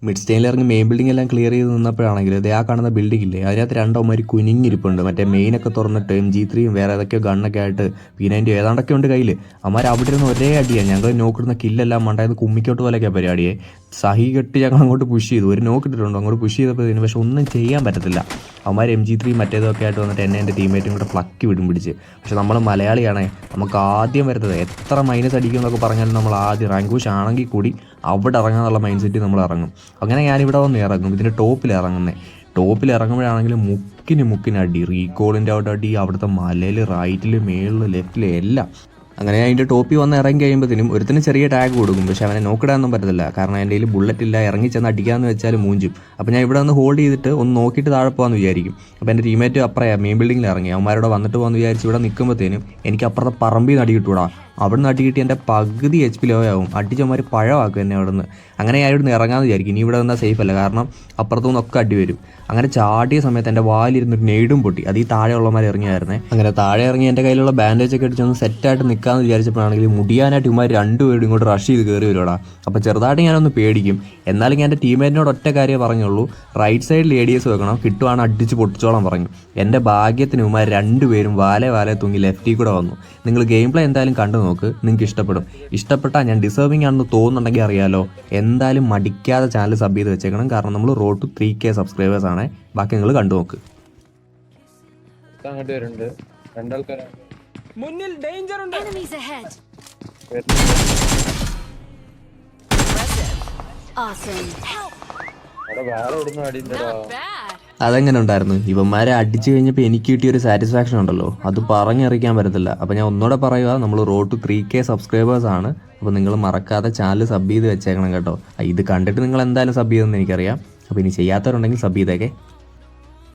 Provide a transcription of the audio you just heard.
Mid സ്റ്റേനിൽ ഇറങ്ങി main building എല്ലാം clear ചെയ്ത് നിന്നപ്പോഴാണെങ്കിൽ ഇതേ ആ കാണുന്ന ബിൽഡിംഗ് ഇല്ലേ അതിനകത്ത് രണ്ടോമാര് കുനിഞ്ഞിരിപ്പുണ്ട്. മറ്റേ മെയിനൊക്കെ തുറന്നിട്ട് M23 വേറെ ഏതൊക്കെയോ ഗണ്ണൊക്കെ ആയിട്ട് P90 ഏതാണ്ടൊക്കെ ഉണ്ട് കയ്യിൽ. അവന്മാർ അവിടെ ഇരുന്ന് ഒരേ അടിയാണ്. ഞങ്ങൾ നോക്കിടുന്ന കില്ലെല്ലാം മണ്ടായത് കുമ്മിക്കോട്ട് പോലെയൊക്കെ പരിപാടിയെ സഹി കെട്ടി ഞങ്ങൾ അങ്ങോട്ട് പുഷ് ചെയ്തു. ഒരു നോക്കിട്ടിട്ടുണ്ട് അങ്ങോട്ട് പുഷ് ചെയ്തപ്പോൾ പക്ഷെ ഒന്നും ചെയ്യാൻ പറ്റത്തില്ല. അവന്മാർ M23 മറ്റേതൊക്കെ ആയിട്ട് വന്നിട്ട് എൻ്റെ ടീമേറ്റും കൂടെ ഫ്ലക്കി വിടും പിടിച്ച്. പക്ഷെ നമ്മൾ മലയാളിയാണേ, നമുക്ക് ആദ്യം വരുന്നത് എത്ര മൈനസ് അടിക്കും എന്നൊക്കെ പറഞ്ഞാലും നമ്മൾ ആദ്യം റാങ്ക് പുഷ് ആണെങ്കിൽ കൂടി അവിടെ ഇറങ്ങാന്നുള്ള മൈൻഡ് സെറ്റ് നമ്മൾ ഇറങ്ങും. അങ്ങനെ ഞാനിവിടെ വന്ന് ഇറങ്ങും. ഇതിൻ്റെ ടോപ്പിൽ ഇറങ്ങുന്നത്. ടോപ്പിൽ ഇറങ്ങുമ്പോഴാണെങ്കിലും മുക്കിന് അടി, റീകോളിൻ്റെ അവിടെ അടി, അവിടുത്തെ മലയിൽ റൈറ്റിൽ മേളിൽ ലെഫ്റ്റിൽ എല്ലാം. അങ്ങനെ അതിൻ്റെ ടോപ്പിൽ വന്ന് ഇറങ്ങി കഴിയുമ്പോഴത്തേനും ഒരുത്തിന് ചെറിയ ടാഗ് കൊടുക്കും. പക്ഷെ അവനെ നോക്കിടാനൊന്നും പറ്റത്തില്ല, കാരണം എൻ്റെ കയ്യിൽ ബുള്ളറ്റ് ഇല്ല. ഇറങ്ങി ചെന്ന് അടിക്കാമെന്ന് വെച്ചാൽ മൂഞ്ചും. അപ്പോൾ ഞാൻ ഇവിടെ ഒന്ന് ഹോൾഡ് ചെയ്തിട്ട് ഒന്ന് നോക്കിയിട്ട് താഴെ പോകാമെന്ന് വിചാരിക്കും. അപ്പോൾ എൻ്റെ ടീമേറ്റ് അപ്പുറം മെയിൻ ബിൽഡിങ്ങിൽ ഇറങ്ങി. അവന്മാരോട് വന്നിട്ട് പോകുമെന്ന് വിചാരിച്ച് ഇവിടെ നിൽക്കുമ്പോഴത്തേനും എനിക്ക് അപ്പുറത്തെ പറമ്പിൽ നിന്ന് അടി കിട്ടൂടാ. അവിടെ നിന്ന് അടി കിട്ടി എൻ്റെ പകുതി HP ലോ ആവും. അടിച്ചവന്മാർ പഴമാക്കും എന്നെ അവിടെ നിന്ന്. അങ്ങനെ ഞാൻ ഇവിടുന്ന് ഇറങ്ങാമെന്ന് വിചാരിക്കും. ഇനി ഇവിടെ നിന്നാൽ സേഫ് അല്ല, കാരണം അപ്പുറത്തു നിന്നൊക്കെ അടി വരും. അങ്ങനെ ചാടിയ സമയത്ത് എൻ്റെ വാലിരുന്നൊരു നെയ്ഡും പൊട്ടി. അത് ഈ താഴെയുള്ളവന്മാർ ഇറങ്ങിയായിരുന്നേ. അങ്ങനെ താഴെ ഇറങ്ങി എൻ്റെ കയ്യിലുള്ള ബാൻഡേജൊക്കെ അടിച്ചൊന്ന് സെറ്റായിട്ട് നിൽക്കാമെന്ന് വിചാരിച്ചപ്പോഴാണെങ്കിൽ മുടിയാനായിട്ട് ഇവന്മാർ രണ്ടുപേരും ഇങ്ങോട്ട് റഷ് ചെയ്ത് കയറി വരുവാടാ. അപ്പോൾ ചെറുതായിട്ട് ഞാനൊന്ന് പേടിക്കും. എന്നാലും ഞാൻ എൻ്റെ ടീമേറ്റിനോട് ഒറ്റ കാര്യം പറഞ്ഞുള്ളൂ, റൈറ്റ് സൈഡിൽ ADS വെക്കണം, കിട്ടുവാണ് അടിച്ച് പൊട്ടിച്ചോളം പറഞ്ഞു. എൻ്റെ ഭാഗ്യത്തിന് ഇവന്മാർ രണ്ടുപേരും വാലെ തൂങ്ങി ലെഫ്റ്റിൽ കൂടെ വന്നു. നിങ്ങൾ ഗെയിം പ്ലേ എന്തായാലും കണ്ടു നോക്ക്, നിങ്ങൾക്ക് ഇഷ്ടപ്പെട്ടാൽ ഞാൻ ഡിസേർവിംഗ് ആണെന്ന് തോന്നുന്നുണ്ടെങ്കിൽ അറിയാലോ, എന്തായാലും മടിക്കാതെ ചാനൽ സബ് ചെയ്ത് വെച്ചേക്കണം. കാരണം നമ്മൾ റോഡ് ടു 3K സബ്സ്ക്രൈബേഴ്സ് ആണ്. ബാക്കി നിങ്ങൾ കണ്ടു നോക്ക്. മുന്നിൽ ഡേഞ്ചർ ഉണ്ട്. അതെങ്ങനെ ഉണ്ടായിരുന്നു? ഇവന്മാരെ അടിച്ചു കഴിഞ്ഞപ്പോൾ എനിക്ക് കിട്ടിയൊരു സാറ്റിസ്ഫാക്ഷൻ ഉണ്ടല്ലോ, അത് പറഞ്ഞറിയിക്കാൻ പറ്റത്തില്ല. അപ്പോൾ ഞാൻ ഒന്നുകൂടെ പറയുക, നമ്മൾ റോഡ് ടു 3K സബ്സ്ക്രൈബേഴ്സ് ആണ്. അപ്പോൾ നിങ്ങൾ മറക്കാതെ ചാനൽ സബ് ചെയ്ത് വെച്ചേക്കണം കേട്ടോ. ഇത് കണ്ടിട്ട് നിങ്ങൾ എന്തായാലും സബ് ചെയ്തെന്ന് എനിക്കറിയാം. അപ്പോൾ ഇനി ചെയ്യാത്തവരുണ്ടെങ്കിൽ സബ് ചെയ്തേക്കെ.